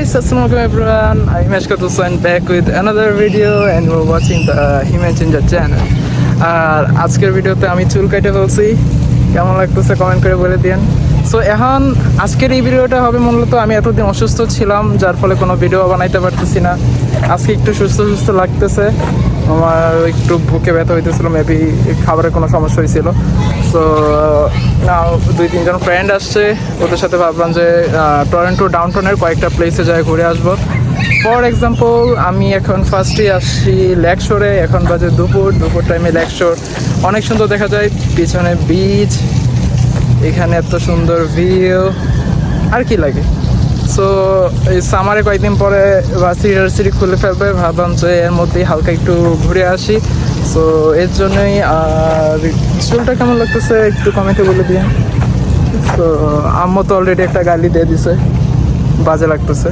guys, assalamualaikum everyone. I'm Ashkat Hussain back with another video and we're watching the Human Changer channel. আর আজকের ভিডিওতে আমি চুল কেটে ফেলছি, কেমন লাগতেছে কমেন্ট করে বলে দিন। সো এখন আজকের এই ভিডিওটা হবে মূলত আমি এতদিন অসুস্থ ছিলাম যার ফলে কোনো ভিডিও বানাইতে পারতেছি না। আজকে একটু সুস্থ সুস্থ লাগতেছে, আমার একটু বুকে ব্যথা হইতেছিল, মেবি খাবারের কোনো সমস্যা হয়েছিল। সো নাও 2-3 জন ফ্রেন্ড আসছে, ওদের সাথে ভাবলাম যে টরন্টো ডাউনটাউনের কয়েকটা প্লেসে যাই ঘুরে আসবো। ফর এক্সাম্পল আমি এখন ফার্স্টে আসছি লেক শোরে, এখন বাজে দুপুর টাইমে লেক শোর অনেক সুন্দর দেখা যায়, পিছনে বিচ, এখানে এত সুন্দর ভিউ, আর কি লাগে। সো এই সামারে কয়েকদিন পরে ভার্সিটি খুলে ফেলবে, ভাবলাম যে এর মধ্যেই হালকা একটু ঘুরে আসি। সো এর জন্যই। আর চুলটা কেমন লাগতেছে একটু কমেন্টে বলে দিন। তো আম্মু তো অলরেডি একটা গালি দিয়ে দিছে, বাজে লাগতেছে।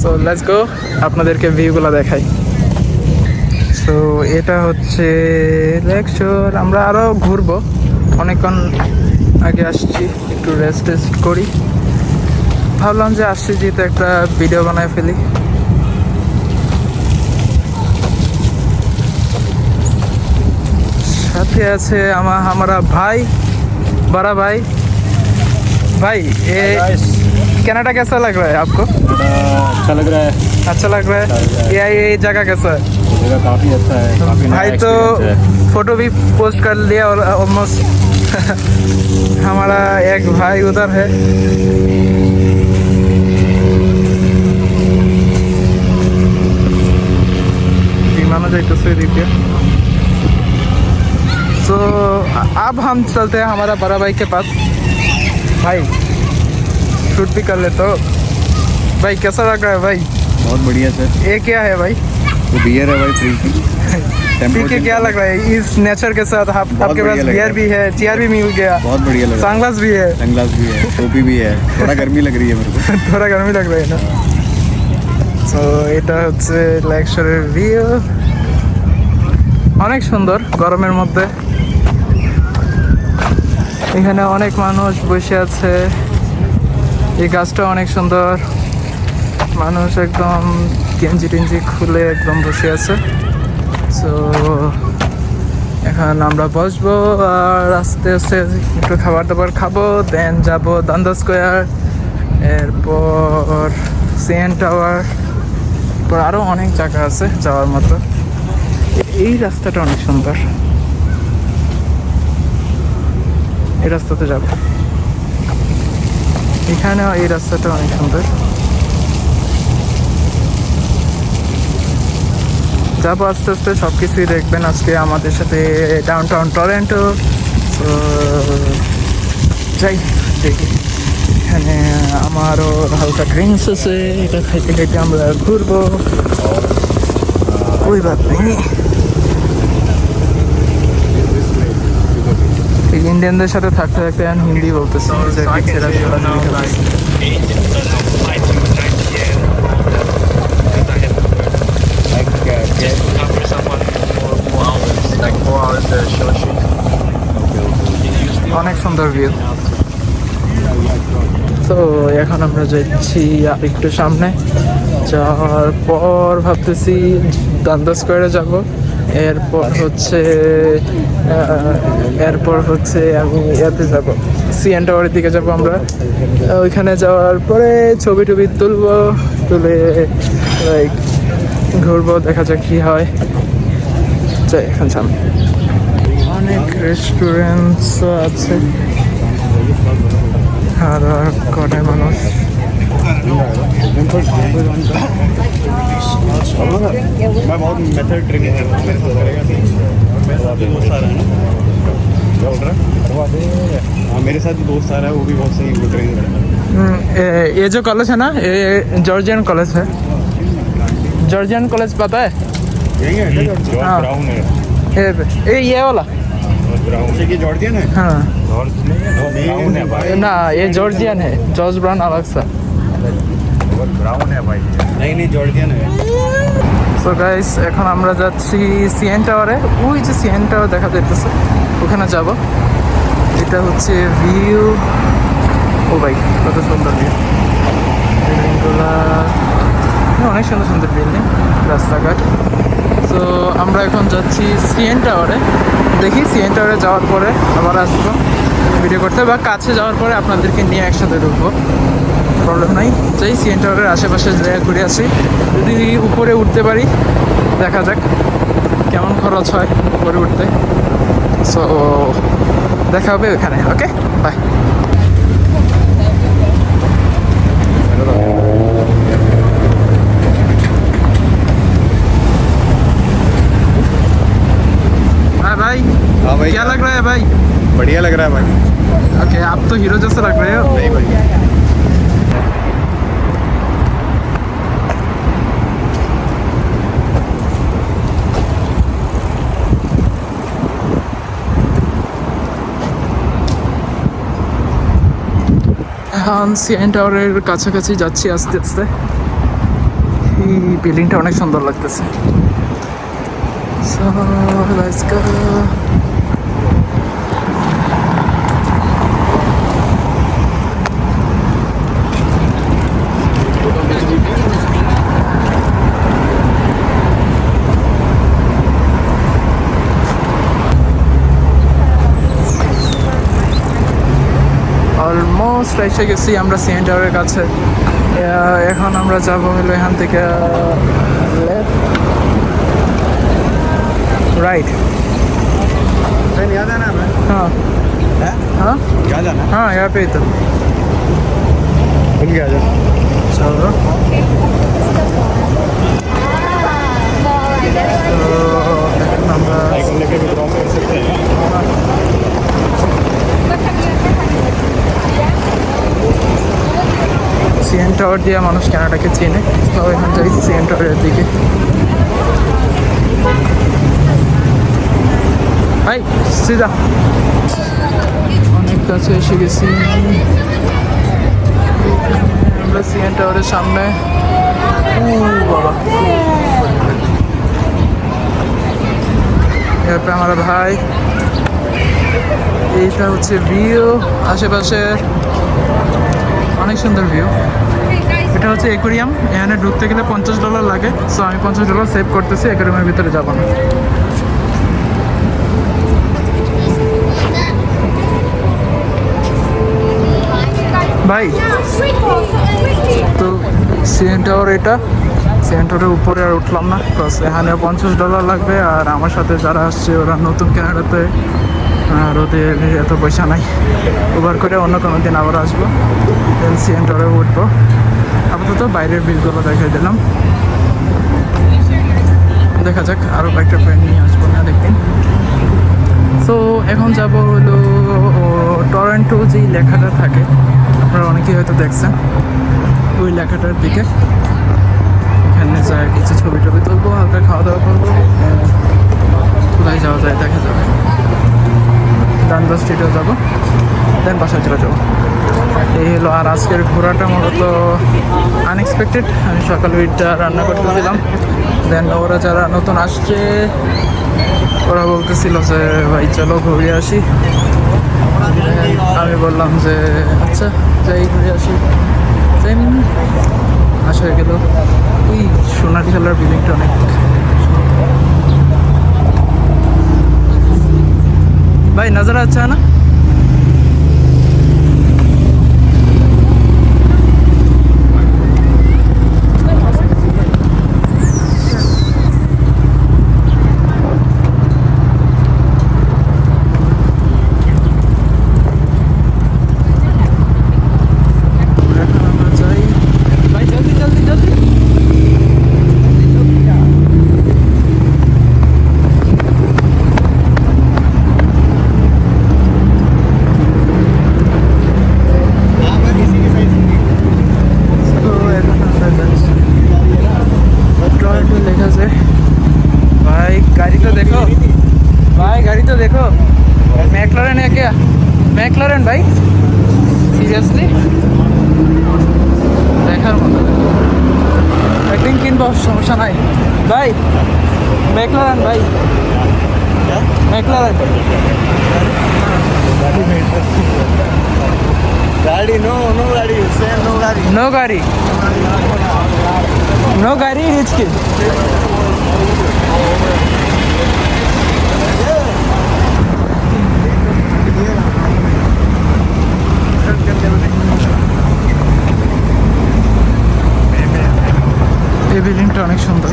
সো লেটস গো, আপনাদেরকে ভিউগুলো দেখাই। সো এটা হচ্ছে লেক শোর, আমরা আরও ঘুরবো, অনেকক্ষণ আগে আসছি, একটু রেস্ট করি, ভাবলাম যে আসছি যেহেতু একটা ভিডিও বানায় ফেলি। साथे আছে हमारा भाई, बड़ा भाई। भाई ये कनाडा कैसा लग रहा है आपको? अच्छा लग रहा है। अच्छा लग रहा है। ये जगह कैसा है? जगह काफ़ी अच्छा है, काफ़ी नया भाई तो फोटो भी पोस्ट कर लिया और ऑलमोस्ट हमारा एक भाई उधर है। विमाना जाइए देखिए। तो अब हम चलते हैं हमारा बड़ा भाई के पास। भाई शूट भी कर ले तो। भाई कैसा लग रहा है भाई? बहुत बढ़िया सर। ये क्या है भाई? तो बियर है भाई, फ्री की। ठीक है, क्या लग रहा है इस नेचर के साथ? आपके पास बियर भी है, चेयर भी मिल गया, बहुत बढ़िया लग रहा है, सनग्लास भी है, सनग्लास भी है, टोपी भी है। थोड़ा गर्मी लग रही है मेरे को। थोड़ा गर्मी लग रहा है ना। তো এটা হচ্ছে লেক শোরের ভিউ, অনেক সুন্দর গরমের মধ্যে। এখানে অনেক মানুষ বসে আছে, এই গাছটা অনেক সুন্দর, মানুষ একদম গেঞ্জি খুলে একদম বসে আছে। সো এখন আমরা বসবো আর আস্তে আস্তে একটু খাবার দাবার খাবো, দেন যাবো দান্দা স্কোয়ার, এরপর সিএন টাওয়ার, এরপর আরও অনেক জায়গা আছে যাওয়ার মতো। এই রাস্তাটা অনেক সুন্দর, এই রাস্তাতে যাব। এখানেও এই রাস্তাটা অনেক সুন্দর, যাবো আস্তে আস্তে, সব কিছুই দেখবেন আজকে আমাদের সাথে ডাউনটাউন টরন্টো। তো যাই দেখি, এখানে আমারও হালকা ড্রিঙ্কস আছে, এটা খাইতে খাইতে আমরা ঘুরবো, ওই বাদ নেই। ইন্ডিয়ানদের সাথে থাকতে থাকতে এখন হিন্দি বলতেছে, অনেক সুন্দর ভিউ। তো এখন আমরা যাচ্ছি আর একটু সামনে, যাওয়ার পর ভাবতেছি দান্দা স্কোয়ারে যাব, এরপর হচ্ছে আমি এতে যাব, সিএন টাওয়ারের দিকে যাব আমরা। ওইখানে যাওয়ার পরে ছবি টবি তুলে লাইক ঘুরবো, দেখা যাক কী হয়। যাই এখন সামনে, অনেক রেস্টুরেন্টসও আছে আর কটায় মানুষ। मैं बहुत मेथड ड्रिंक हाँ, मेरे साथ दोस्त आ रहा है, वो भी बहुत सही ड्रिंक कर रहा है। ये जो कॉलेज है ना, ये जॉर्जियन कॉलेज है। जॉर्जियन कॉलेज पता है? यही है हाँ। ब्राउन है ये वाला ब्राउन है, ये जॉर्जियन है। हाँ ब्राउन है भाई, ना, ये जॉर्जियन है, जॉर्ज ब्राउन अलग सा। ब्राउन है भाई, नहीं जॉर्जियन है। সো গাইস এখন আমরা যাচ্ছি সিএন টাওয়ারে, ওই যে সিএন টাওয়ার দেখা যাইতেছে, ওখানে যাব। এটা হচ্ছে ভিউ, ও ভাই কত সুন্দর ভিউ, বিল্ডিংগুলা অনেক সুন্দর সুন্দর বিল্ডিং, রাস্তাঘাট। তো আমরা এখন যাচ্ছি সিএন টাওয়ারে। দেখি সিএন টাওয়ারে যাওয়ার পরে আবার আসবো ভিডিও করতে, বা কাছে যাওয়ার পরে আপনাদেরকে নিয়ে একসাথে ঢুকবো, প্রবলেম নাই। যাই সিএন টাওয়ারের আশেপাশে জায়গা ঘুরে আসি, যদি উপরে উঠতে পারি দেখা যাক কেমন খরচ হয় উপরে উঠতে। সো দেখা হবে ওখানে, ওকে বাই। हाँ भाई, हाँ भाई, क्या लग रहा है भाई? बढ़िया लग रहा है भाई। ओके, आप तो हीरो जैसे लग रहे हो। नहीं भाई, এখন সিএন টাওয়ারের কাছাকাছি যাচ্ছি আস্তে আস্তে। এই বিল্ডিংটা অনেক সুন্দর লাগতেছে। So let's go. অলমোস্ট এসে গেছি আমরা সিএন টাওয়ারের কাছে। এখন আমরা যাব হলো এখান থেকে রাইট। ट्रेन याद है ना हमें? हाँ है? हाँ याद है ना? हाँ, यहाँ पे ही तो। भूल गया जा। चलो এখন আমরা साइकिल लेके भी क्रॉस कर सकते हैं। সিএন টাওয়ার দিয়ে মানুষ কানাডাকে চেনে, তো এখন যাই সিএন টাওয়ারের দিকে। ভাই সিধা, অনেক কাছে এসে গেছি আমরা সিএন টাওয়ারের সামনে। বাবা, এরপরে আমার ভাই, এইটা হচ্ছে ভিউ আশেপাশের, অনেক সুন্দর ভিউ। এটা হচ্ছে অ্যাকোরিয়াম, এখানে ঢুকতে গেলে $50 লাগে। সো আমি $50 সেভ করতেছি, অ্যাকোরিয়ামের ভিতরে যাব না। ভাই তো সিএন টাওয়ার, এটা সিএন টাওয়ারের উপরে আর উঠলাম না, বিকজ এখানে $50 লাগবে। আর আমার সাথে যারা আসছে ওরা নতুন কানাডাতে, আর ওদের এত পয়সা নাই। ওভার করে অন্য কোনো দিন আবার আসবো, দেন সিএন টাওয়ারে উঠবো। আপাতত বাইরের ভিউগুলো দেখাই দিলাম, দেখা যাক আরও কয়েকটা ফ্রেন্ড নিয়ে আসবো না দেখবেন। সো এখন যাব হলো টরন্টো, যেই লেখাটা থাকে আপনারা অনেকেই হয়তো দেখছেন, ওই লেখাটার দিকে। এখানে যায় কিছু ছবি টবি তুলবো, হালকা খাওয়া দাওয়া করবো, কোথায় যাওয়া যায় দেখা যাবে। ডানবাস স্ট্রিটেও যাবো, দেন বাসায় চলে যাবো। এই হলো। আর আজকের ঘোরাটা মূলত আনএক্সপেক্টেড। আমি সকালে ওইটা রান্না করতেছিলাম, দেন ওরা যারা নতুন আসছে ওরা বলতেছিল যে ভাই চলো ঘুরে আসি। আমি বললাম যে আচ্ছা যাই ঘুরে আসি। দেন আসা হয়ে গেল। ওই সোনালি কালার বিল্ডিংটা অনেক ভাই নজর अच्छा है ना। गाड़ी तो देखो भाई, गाड़ी तो देखो। मैकलारेन है क्या? मैकलारेन भाई, সিরিয়াসলি দেখার মতো। একদিন কিনবো, সমস্যা নাই ভাই। मैकलारेन भाई, मैकलारेन गाड़ी नो गाड़ी, सेम नो गाड़ी। नो गाड़ी। No gari hichki. এই বিল্ডিংটা অনেক সুন্দর।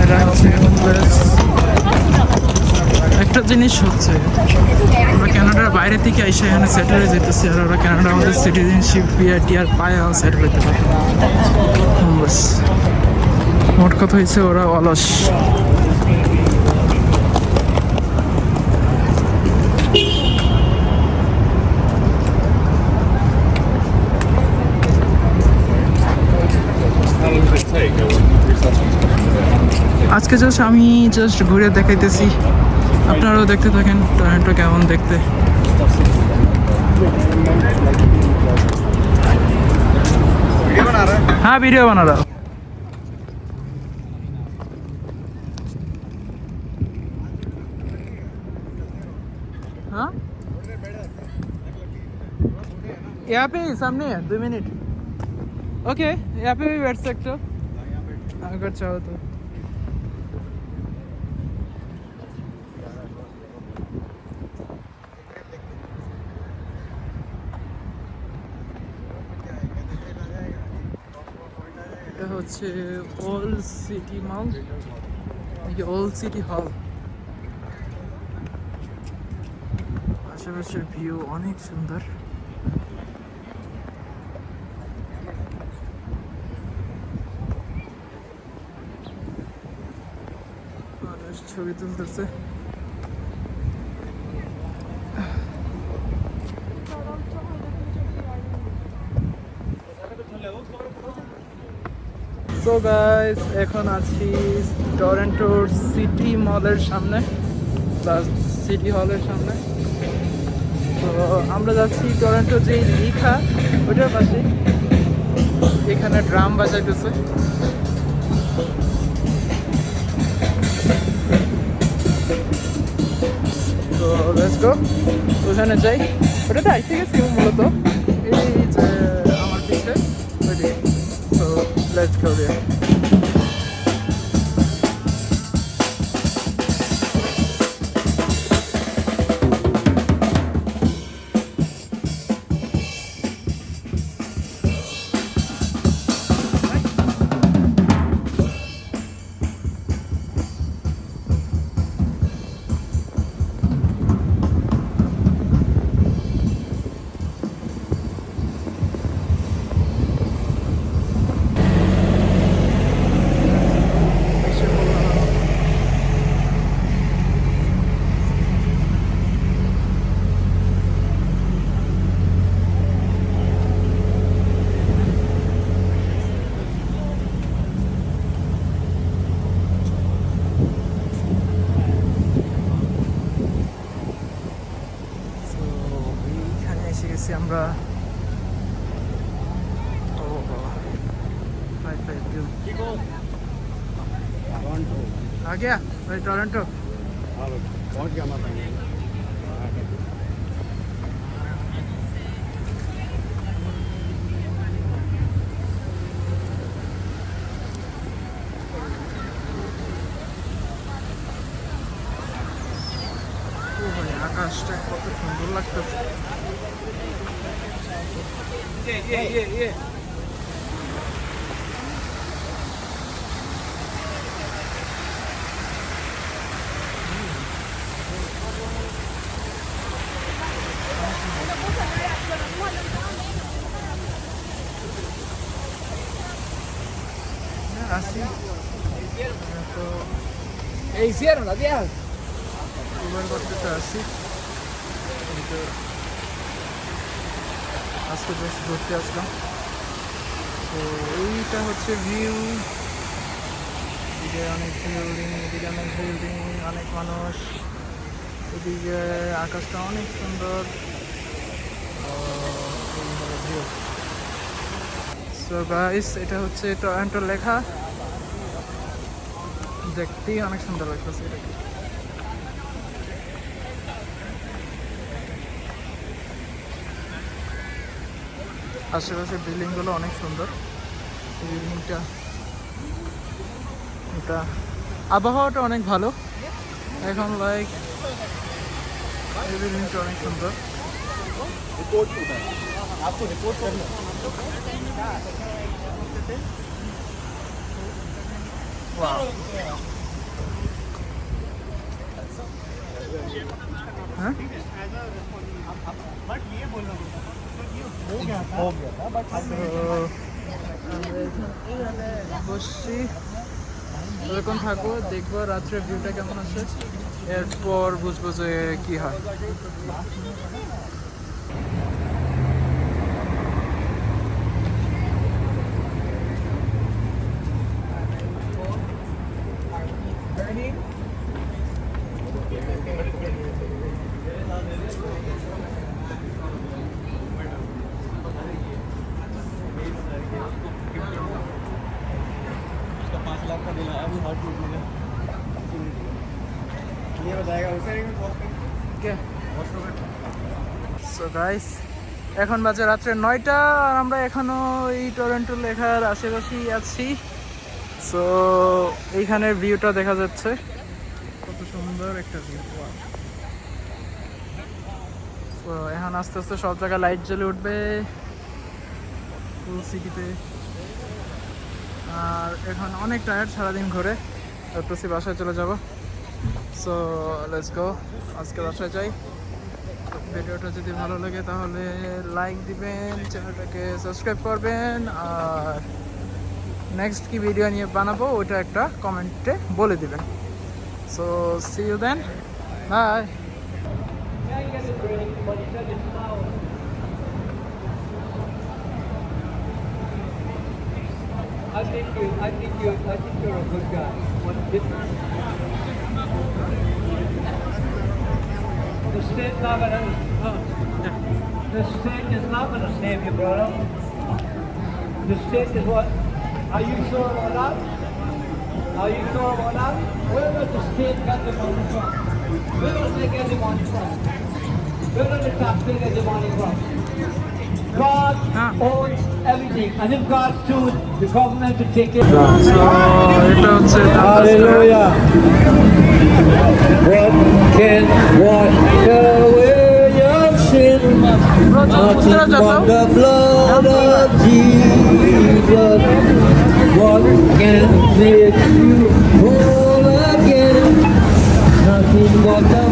এটা হচ্ছে একটা জিনিস হচ্ছে আমরা কানাডার বাইরে থেকে এসে এখানে সেটেল হয়ে যেতেছি, আর ওরা কানাডা আমাদের সিটিজেনশিপ টিআর পায় সেটেল হতে পারে। বাস মোট কথা হয়েছে ওরা অলস। আজকে জাস্ট আমি ঘুরে দেখাইতেছি, আপনারাও দেখতে থাকেন টরন্টো কেমন দেখতে। হ্যাঁ ভিডিও বানা रहा हूं। हाँ यहाँ पे ही सामने है 2 मिनट। ओके यहाँ पे भी बैठ सकते हो अगर चाहो तो। এটা হচ্ছে ওল্ড সিটি মল, ওল্ড সিটি হল। আশেপাশের ভিউ অনেক সুন্দর। মানুষ ছবি তুলতেছে। সো গাইস এখন আছি টরন্টোর সিটি মলের সামনে, প্লাস সিটি হলের সামনে। তো আমরা যাচ্ছি টরন্টো যেই লিখা ওইটার পাশে, এখানে ড্রাম বাজাইতেছে। তো লেটস গো, ওখানে যাই। ওটাতে আইসে গেছি মূলত, এই যে আমার পিছে ওইটি। তো লেটস গো দেয়ার। আমরা आ गया भाई टोरंटो। पहुंच गया मैं। আকাশটা কত সুন্দর লাগতেছে। Así. ¿Qué hicieron las viejas? Uber করতে আসি। আজকে বেশ ঘুরতে আসলাম। তো এইটা হচ্ছে ভিউ, এদিকে অনেক বিল্ডিং, এদিকে অনেক বিল্ডিং, অনেক মানুষ, এদিকে আকাশটা অনেক সুন্দর। ভিউ। সো গাইস এটা হচ্ছে টরন্টো লেখা, দেখতেই অনেক সুন্দর লাগতেছে এটাকে। আশেপাশে বিল্ডিংগুলো অনেক সুন্দর। এই বিল্ডিংটা, এটা আবহাওয়াটা অনেক ভালো এখন, লাইক এই বিল্ডিংটা অনেক সুন্দর। रिपोर्ट होता है आपको रिपोर्ट करना वाह। हाँ? बट ये बोलना हो गया था बट বসছি, এরকম থাকবো, দেখবো রাত্রে ভিউটা কেমন আছে, এরপর বুঝবো যে কি হয়। उसका 5 लाख का बिल आया, अभी हर चीज में ये बताएगा उसे সো গাইস, এখন বাজে রাত্রে 9টা আর আমরা এখনো এই টরন্টো লেখার আশেপাশেই আছি। সো এইখানের ভিউটা দেখা যাচ্ছে, কত সুন্দর একটা ভিউ। সো এখন আস্তে আস্তে সব জায়গায় লাইট জ্বলে উঠবে ফুল সিটিতে। আর এখন অনেক টায়ার্ড, সারাদিন ঘুরে, ভাবতেছি বাসায় চলে যাব। সো লেটস গো, আজকে বাসায় যাই। ভিডিওটা যদি ভালো লাগে তাহলে লাইক দিবেন, চ্যানেলটাকে সাবস্ক্রাইব করবেন, আর নেক্সট কি ভিডিও নিয়ে বানাবো ওইটা একটা কমেন্টে বলে দিবেন। So see you then, bye. I think you're a good guy. The state not gonna, the state is not gonna save you, brother. The state is what? Are you sure about that? Are you sure about that? Where does the state get the money from? Where does they get the money from? Where does the taxpayer get the money from? God owns everything, and if God choose the government to take it. So এটা হচ্ছে Hallelujah. What can wash away your sin? Nothing but the blood of Jesus. What can make you whole again? Nothing but the